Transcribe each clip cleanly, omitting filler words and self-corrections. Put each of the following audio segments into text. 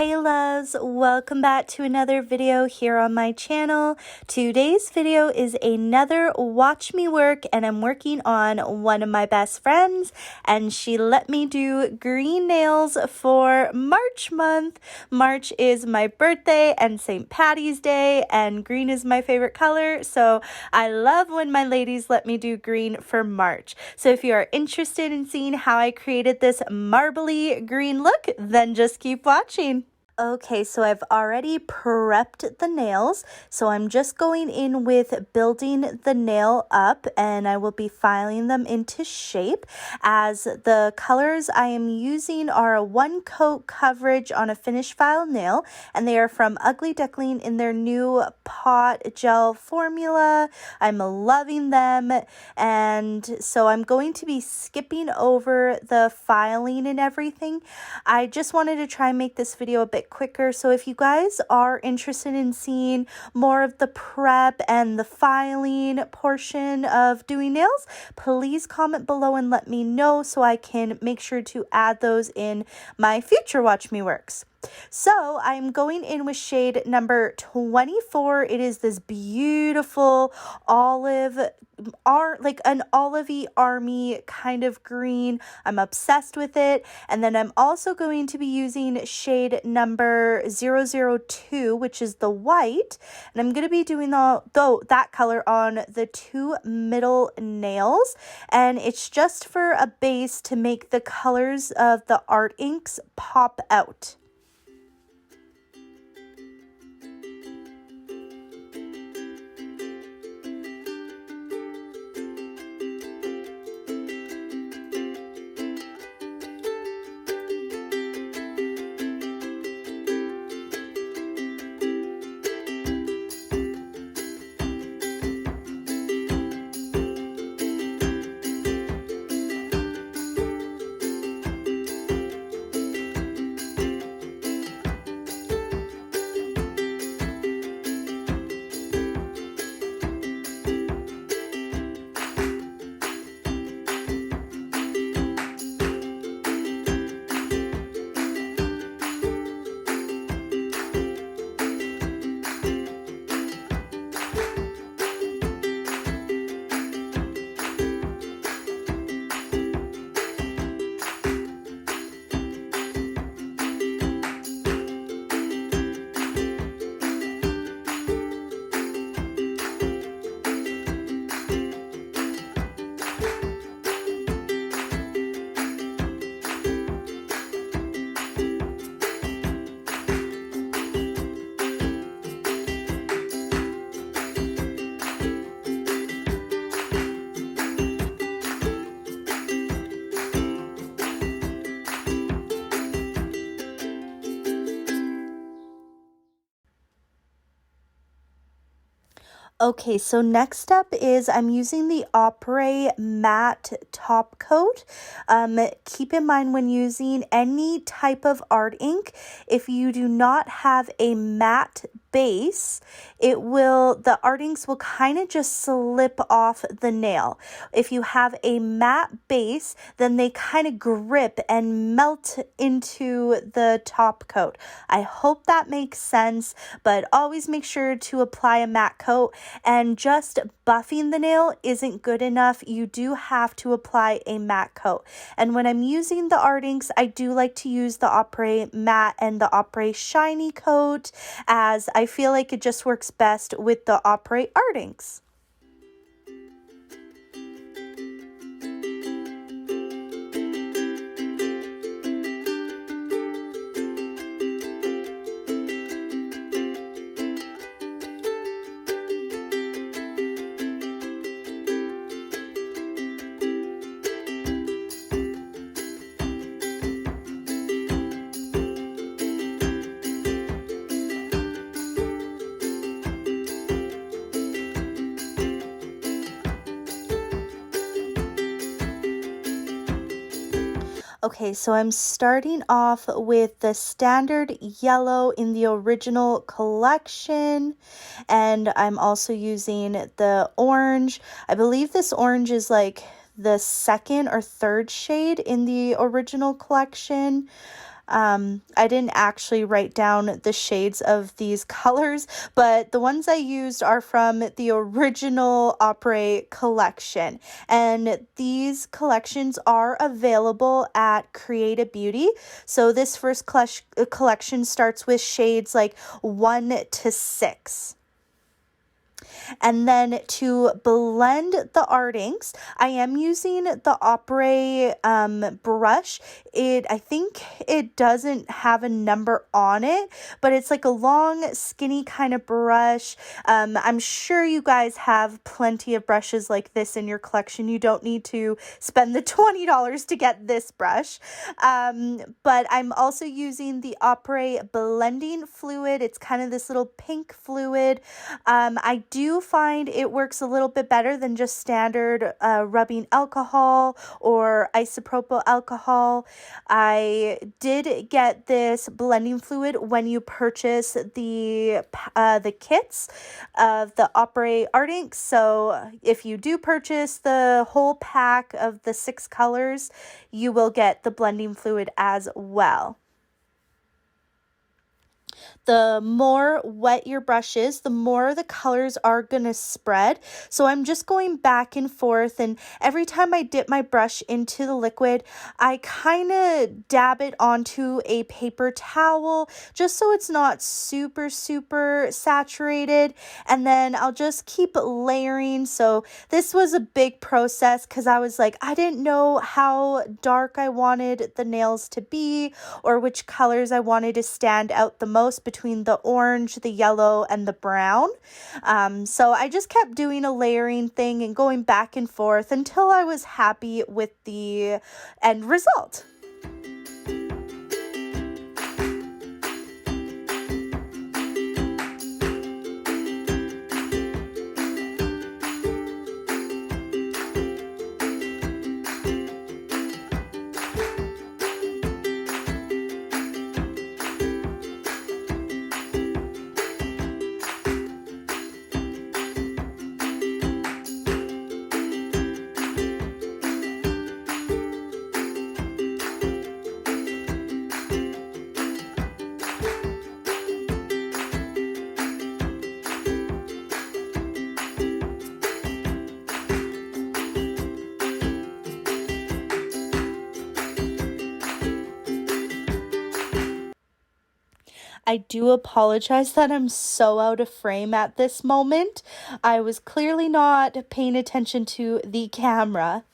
Hey loves, welcome back to another video here on my channel. Today's video is another watch me work, and I'm working on one of my best friends, and she let me do green nails for March month. March is my birthday and St. Patty's Day, and green is my favorite color, so I love when my ladies let me do green for March. So if you are interested in seeing how I created this marbly green look, then just keep watching. Okay, so I've already prepped the nails, so I'm just going in with building the nail up, and I will be filing them into shape, as the colors I am using are a 1-coat coverage on a finish file nail, and they are from Ugly Duckling in their new pot gel formula. I'm loving them, and so I'm going to be skipping over the filing and everything. I just wanted to try and make this video a bit quicker, so if you guys are interested in seeing more of the prep and the filing portion of doing nails, please comment below and let me know so I can make sure to add those in my future Watch Me Works. So I'm going in with shade number 24. It is this beautiful olive, like an olivey army kind of green. I'm obsessed with it. And then I'm also going to be using shade number 002, which is the white. And I'm going to be doing that color on the two middle nails. And it's just for a base to make the colors of the art inks pop out. Okay, so next up is I'm using the Apres matte top coat. Keep in mind when using any type of art ink, if you do not have a matte base, the art inks will kind of just slip off the nail. If you have a matte base, then they kind of grip and melt into the top coat. I hope that makes sense, but always make sure to apply a matte coat, and just buffing the nail isn't good enough. You do have to apply a matte coat. And when I'm using the art inks, I do like to use the Apres matte and the Apres shiny coat, as I feel like it just works best with the Apres art inks. Okay, so I'm starting off with the standard yellow in the original collection, and I'm also using the orange. I believe this orange is like the second or third shade in the original collection. I didn't actually write down the shades of these colors, but the ones I used are from the original Apres collection. And these collections are available at Creata Beauty. So this first collection starts with shades like 1 to 6. And then to blend the art inks, I am using the Apres brush. I think it doesn't have a number on it, but it's like a long, skinny kind of brush. I'm sure you guys have plenty of brushes like this in your collection. You don't need to spend the $20 to get this brush. But I'm also using the Apres blending fluid. It's kind of this little pink fluid. I do find it works a little bit better than just standard rubbing alcohol or isopropyl alcohol. I did get this blending fluid when you purchase the kits of the Apres Art Inks. So if you do purchase the whole pack of the 6 colors, you will get the blending fluid as well. The more wet your brush is, the more the colors are going to spread. So I'm just going back and forth, and every time I dip my brush into the liquid, I kind of dab it onto a paper towel just so it's not super saturated, and then I'll just keep layering. So this was a big process because I was like, I didn't know how dark I wanted the nails to be or which colors I wanted to stand out the most between the orange, the yellow, and the brown. So I just kept doing a layering thing and going back and forth until I was happy with the end result. I do apologize that I'm so out of frame at this moment. I was clearly not paying attention to the camera.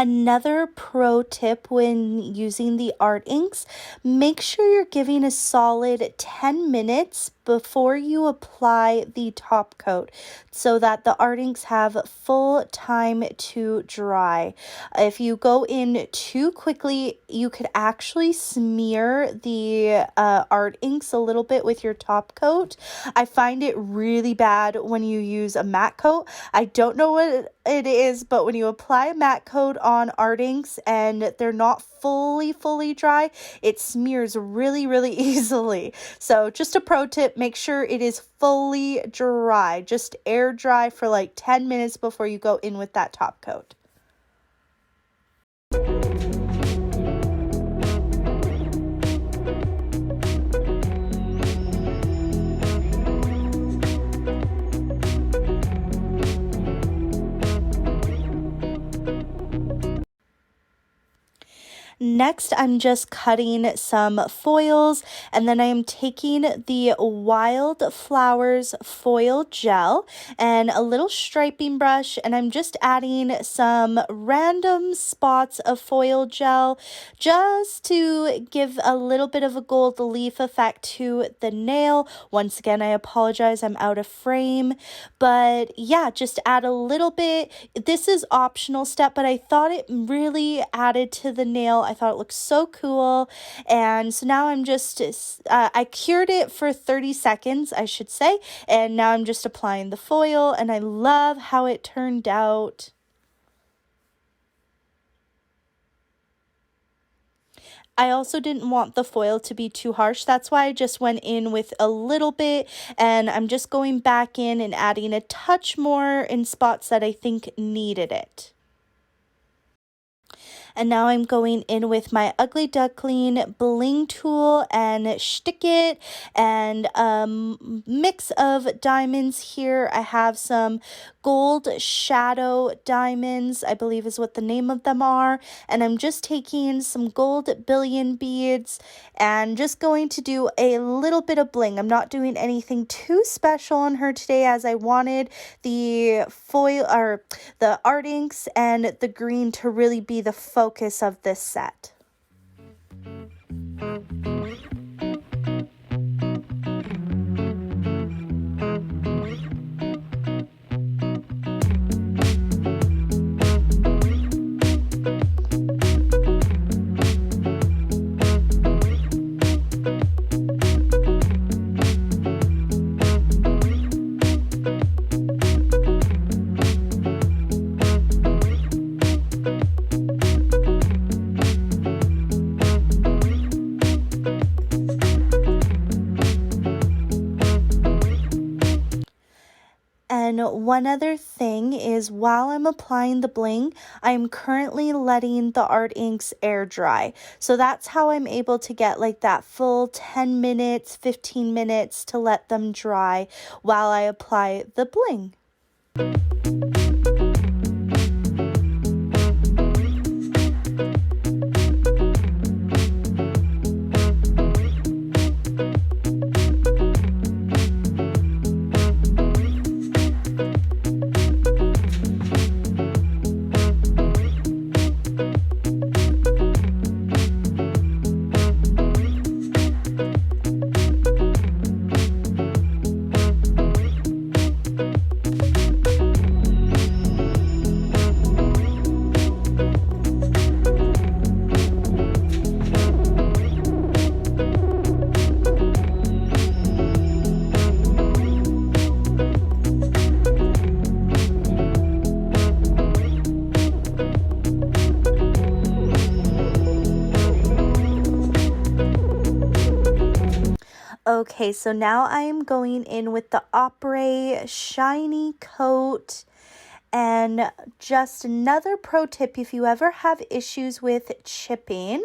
Another pro tip when using the art inks, make sure you're giving a solid 10 minutes before you apply the top coat so that the art inks have full time to dry. If you go in too quickly, you could actually smear the art inks a little bit with your top coat. I find it really bad when you use a matte coat. I don't know what it is, but when you apply a matte coat on art inks and they're not fully dry, it smears really easily. So just a pro tip, make sure it is fully dry. Just air dry for like 10 minutes before you go in with that top coat. Next, I'm just cutting some foils, and then I am taking the Wildflowers foil gel and a little striping brush, and I'm just adding some random spots of foil gel just to give a little bit of a gold leaf effect to the nail. Once again, I apologize, I'm out of frame, but yeah, just add a little bit. This is optional step, but I thought it really added to the nail. I thought it looked so cool, and so now I'm just, I cured it for 30 seconds, I should say, and now I'm just applying the foil, and I love how it turned out. I also didn't want the foil to be too harsh. That's why I just went in with a little bit, and I'm just going back in and adding a touch more in spots that I think needed it. And now I'm going in with my Ugly Duckling bling tool and stick it, and mix of diamonds here. I have some gold shadow diamonds, I believe is what the name of them are, and I'm just taking some gold billion beads and just going to do a little bit of bling. I'm not doing anything too special on her today, as I wanted the foil or the art inks and the green to really be the focus of this set. And one other thing is, while I'm applying the bling, I'm currently letting the art inks air dry. So that's how I'm able to get like that full 10 minutes, 15 minutes to let them dry while I apply the bling. Okay, so now I am going in with the Apres shiny coat. And just another pro tip, if you ever have issues with chipping,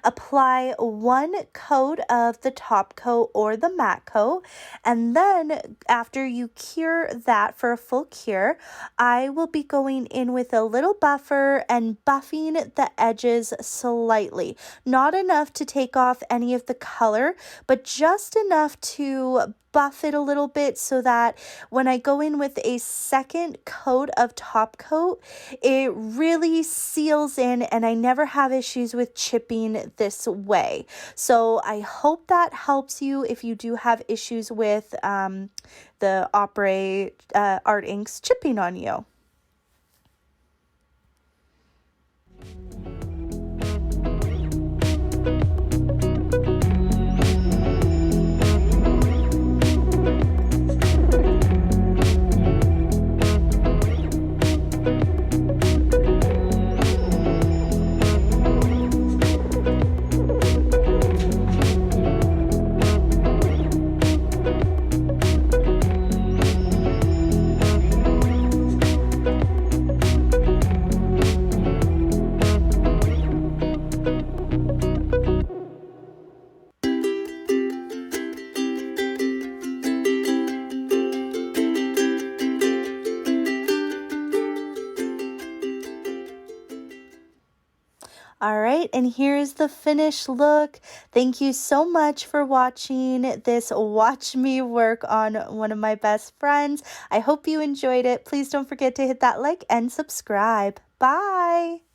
apply one coat of the top coat or the matte coat, and then after you cure that for a full cure, I will be going in with a little buffer and buffing the edges slightly. Not enough to take off any of the color, but just enough to buff it a little bit so that when I go in with a second coat of top coat, it really seals in and I never have issues with chipping this way. So I hope that helps you if you do have issues with the Apres Art Inks chipping on you. All right, and here's the finished look. Thank you so much for watching this Watch Me Work on one of my best friends. I hope you enjoyed it. Please don't forget to hit that like and subscribe. Bye.